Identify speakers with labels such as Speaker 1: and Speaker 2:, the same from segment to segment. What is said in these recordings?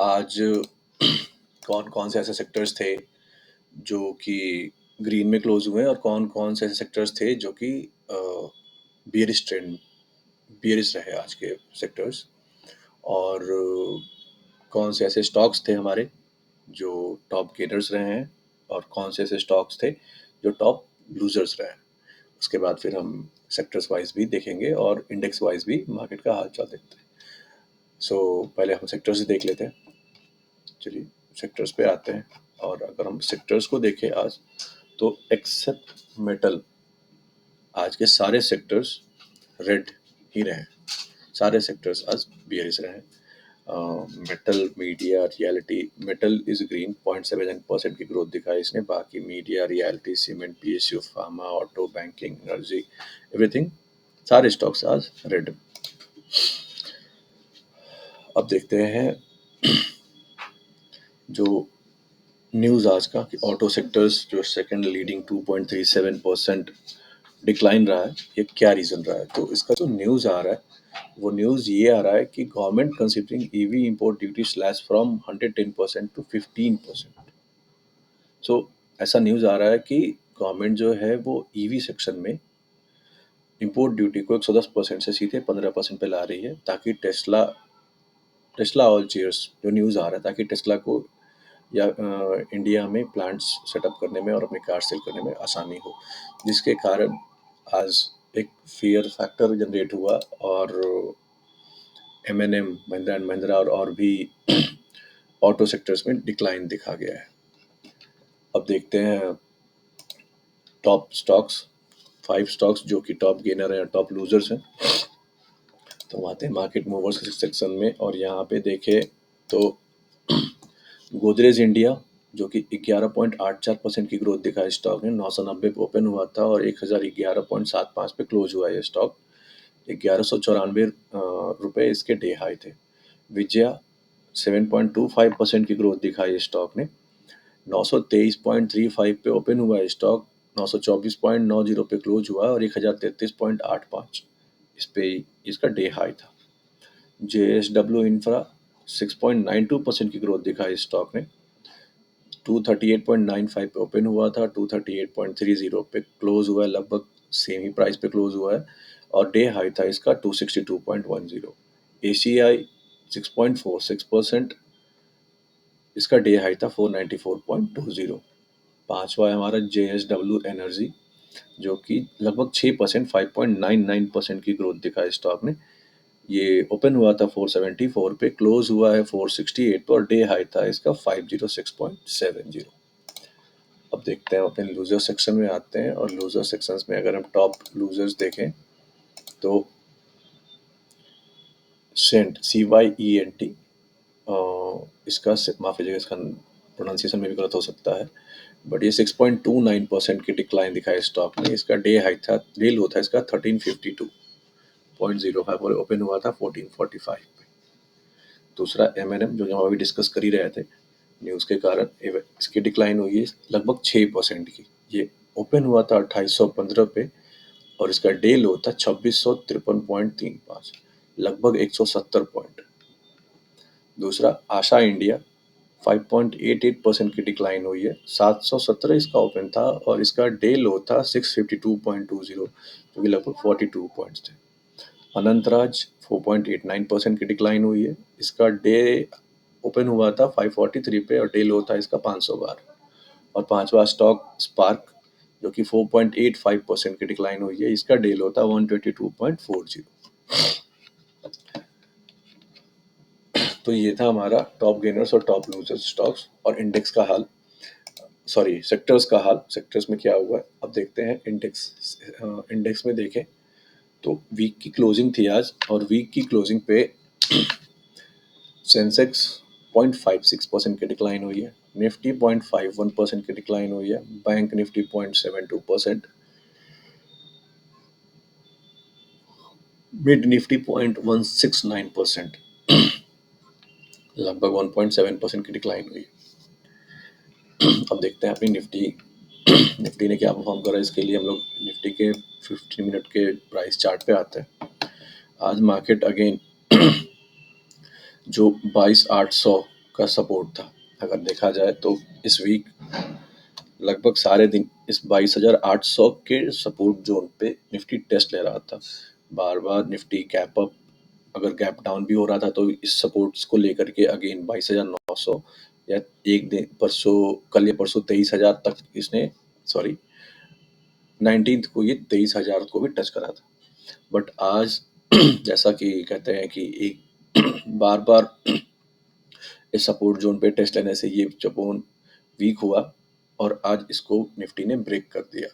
Speaker 1: आज कौन-कौन से ऐसे सेक्टर्स थे जो कि ग्रीन में क्लोज हुए और कौन-कौन से ऐसे सेक्टर्स थे जो कि बियरिश ट्रेंड बियरिश रहे आज के सेक्टर्स, और कौन से ऐसे स्टॉक्स थे हमारे जो टॉप गेनर्स रहे हैं और कौन से ऐसे स्टॉक्स थे जो टॉप लूजर्स रहे हैं। उसके बाद फिर हम सेक्टर्स वाइज भी देखेंगे और इंडेक्स वाइज भी मार्केट का हाल चाल देखते हैं। पहले हम सेक्टर्स देख लेते हैं। चलिए सेक्टर्स पे आते हैं, और अगर हम सेक्टर्स को देखें आज, तो एक्सेप्ट मेटल आज के सारे सेक्टर्स रेड ही रहे। सारे सेक्टर्स आज बियरिश रहे। Metal, media, reality, metal is green 0.7% की ग्रोथ दिखाई इसने। बाकी media, reality, cement, PSU, pharma, auto, banking, energy, everything, सारे स्टॉक्स आज रेड। अब देखते हैं जो न्यूज़ आज का कि ऑटो सेक्टर्स जो सेकंड लीडिंग 2.37% डिक्लाइन रहा है, ये क्या रीज़न रहा है। तो इसका जो न्यूज़ आ रहा है वो न्यूज़ ये आ रहा है कि government considering EV import duty slash from 110% to 15%। ऐसा न्यूज़ आ रहा है कि गवर्नमेंट जो है वो ईवी सेक्शन में इंपोर्ट ड्यूटी को 110% से सीधे 15% पे ला रही है, ताकि टेस्ला ऑल चेयर्स जो न्यूज़ आ रहा है, ताकि टेस्ला को या इंडिया में प्लांट्स सेटअप करने में और अपने कार सेल करने में आसानी हो, जिसके कारण आज एक फियर फैक्टर जनरेट हुआ और M&M, महिंद्रा एंड महिंद्रा और भी ऑटो सेक्टर्स में डिक्लाइन दिखा गया है। अब देखते हैं टॉप स्टॉक्स, 5 स्टॉक्स जो कि टॉप गेनर हैं और टॉप लूजर्स हैं। तो आते हैं मार्केट मूवर्स के सेक्शन में, और यहाँ पे देखें तो गोदरेज इंडिया जो कि 11.84% की ग्रोथ दिखा स्टॉक ने। 990 पे ओपन हुआ था और 1011.75 पे क्लोज हुआ ये स्टॉक। 1194 रुपये इसके डे हाई थे। विजया 7.25% की ग्रोथ दिखाई स्टॉक ने। 923.35 पे ओपन हुआ स्टॉक, 924.90 पे क्लोज हुआ और 1033.85 इस पे इसका डे हाई था। JSW इंफ्रा 6.92% की ग्रोथ दिखाई स्टॉक ने। 238.95 पे ओपन हुआ था, 238.30 पे क्लोज हुआ है, लगभग सेम ही प्राइस पे क्लोज हुआ है और डे हाई था इसका 262.10। ACI 6.46%, इसका डे हाई था 494.20। पांचवा है हमारा JSW एनर्जी जो कि लगभग 6%, 5.99% की ग्रोथ दिखा स्टॉक ने। ये ओपन हुआ था 474 पे, क्लोज हुआ है 468 पे और डे हाई था इसका 506.70। अब देखते हैं अपने लूजर सेक्शन में आते हैं, और लूजर सेक्शंस में अगर हम टॉप लूजर्स देखें तो सेंट CYENT, इसका माफ़ कीजिएगा, इसका प्रोनाउंसिएशन में भी गलत हो सकता है, बट ये 6.29% की डिक्लाइन दिखाई स्टॉक ने। इसका डे हाई था, डे लो था इसका 1352.05 और ओपन हुआ था 1445 पे। दूसरा M&M जो हम अभी डिस्कस कर ही रहे थे, न्यूज़ के कारण इसकी डिक्लाइन हुई है लगभग 6% की। ये ओपन हुआ था 2815 पे और इसका डे लो था 2653.35, लगभग 170 पॉइंट। दूसरा आशा इंडिया 5.88% की डिक्लाइन हुई है, 717 इसका ओपन था और इसका डे लो था 652.20, जो कि लगभग 42 पॉइंट्स थे। अनंतराज 4.89% की डिक्लाइन हुई है, इसका डे ओपन हुआ था 543 पे और डे लो था इसका 512। और पांचवा स्टॉक स्पार्क जो कि 4.85% की डिक्लाइन हुई है, इसका डे लो था 122.40। तो ये था हमारा टॉप गेनर्स और टॉप लूजर्स स्टॉक्स और इंडेक्स का हाल, सॉरी सेक्टर्स का हाल। सेक्टर्स में क्या हुआ है अब देखते हैं। इंडेक्स में देखें तो वीक की क्लोजिंग थी आज, और वीक की क्लोजिंग पे सेंसेक्स 0.56% की डिक्लाइन हुई है, निफ्टी 0.51% की डिक्लाइन हुई है, बैंक निफ्टी 0.72%, मिड निफ्टी 0.169%, लगभग 1.7% की डिक्लाइन हुई। अब देखते हैं अपनी निफ्टी ने क्या परफॉर्म करा। इसके लिए हम लोग निफ्टी के 15 मिनट के प्राइस चार्ट पे आते हैं। आज मार्केट अगेन जो 22,800 का सपोर्ट था। अगर देखा जाए तो इस वीक लगभग सारे दिन इस 22,800 के सपोर्ट जोन पे निफ्टी टेस्ट ले रहा था। बार-बार निफ्टी गैप अप, अगर गैप डाउन भी हो रहा था तो इस सपोर्ट्स को लेकर के अगेन 22,900 या एक दिन परसों, कल या परसों 23,000 तक इसने, सॉरी 19th को ये 23,000 को भी टच करा था। बट आज जैसा कि कहते हैं कि एक बार-बार इस सपोर्ट जोन पे टेस्ट लेने से ये जोन वीक हुआ और आज इसको निफ्टी ने ब्रेक कर दिया।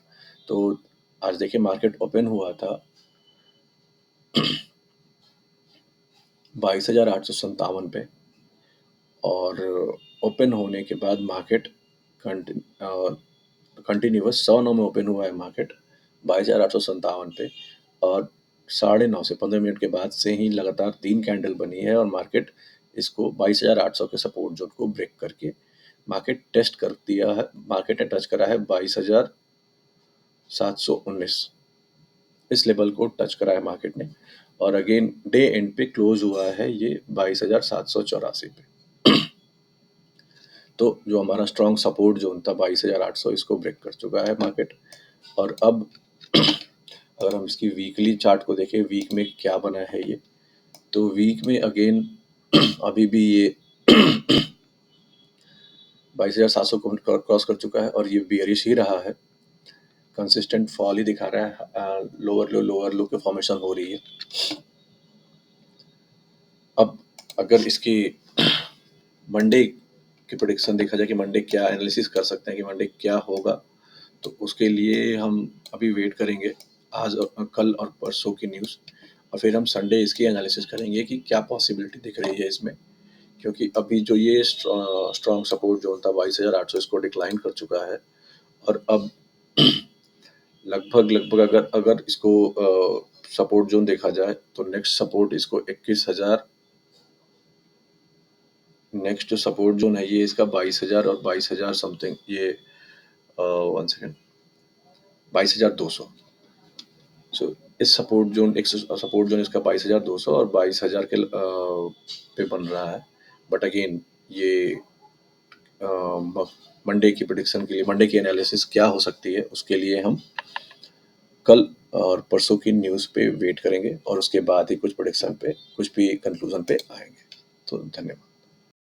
Speaker 1: तो आज देखिए मार्केट ओपन हुआ था 22,857 पे और ओपन होने के बाद मार्केट कंटिन्यूअस 109 में ओपन हुआ है मार्केट 22,857 पे और 9:30 से 15 मिनट के बाद से ही लगातार 3 कैंडल बनी है और मार्केट इसको 22,800 के सपोर्ट जोन को ब्रेक करके मार्केट टेस्ट कर दिया है। मार्केट ने टच करा है 22,719, इस लेवल को टच करा है मार्केट ने और अगेन डे एंड पे क्लोज हुआ है ये 22,784 पे। तो जो हमारा स्ट्रॉन्ग सपोर्ट जोन था 22,800, इसको ब्रेक कर चुका है मार्केट। और अब अगर हम इसकी वीकली चार्ट को देखें, वीक में क्या बना है ये, तो वीक में अगेन अभी भी ये 22,700 को क्रॉस कर चुका है और ये बियरिश ही रहा है, कंसिस्टेंट फॉल ही दिखा रहा है, लोअर लो के फॉर्मेशन हो रही है। अब अगर इसकी मंडे की प्रेडिक्शन देखा जाए कि मंडे क्या एनालिसिस कर सकते हैं कि मंडे क्या होगा, तो उसके लिए हम अभी वेट करेंगे आज और कल और परसों की न्यूज़ और फिर हम संडे इसकी एनालिसिस करेंगे कि क्या पॉसिबिलिटी दिख रही है इसमें, क्योंकि अभी जो ये स्ट्रॉन्ग सपोर्ट जोन था 22,800, इसको डिक्लाइन कर चुका है और अब लगभग अगर अगर इसको सपोर्ट जोन देखा जाए तो नेक्स्ट सपोर्ट इसको 21,000, नेक्स्ट जो सपोर्ट जोन है ये इसका 22,000 और 22,000 समथिंग, ये 1 सेकेंड 22,200। सो इस सपोर्ट जोन, एक सपोर्ट जोन इसका 22,200 और 22,000 के पे बन रहा है। बट अगेन ये मंडे की प्रेडिक्शन के लिए, मंडे की एनालिसिस क्या हो सकती है, उसके लिए हम कल और परसों की न्यूज़ पे वेट करेंगे और उसके बाद ही कुछ प्रेडिक्शन पे, कुछ भी कंक्लूजन पे आएंगे। तो धन्यवाद।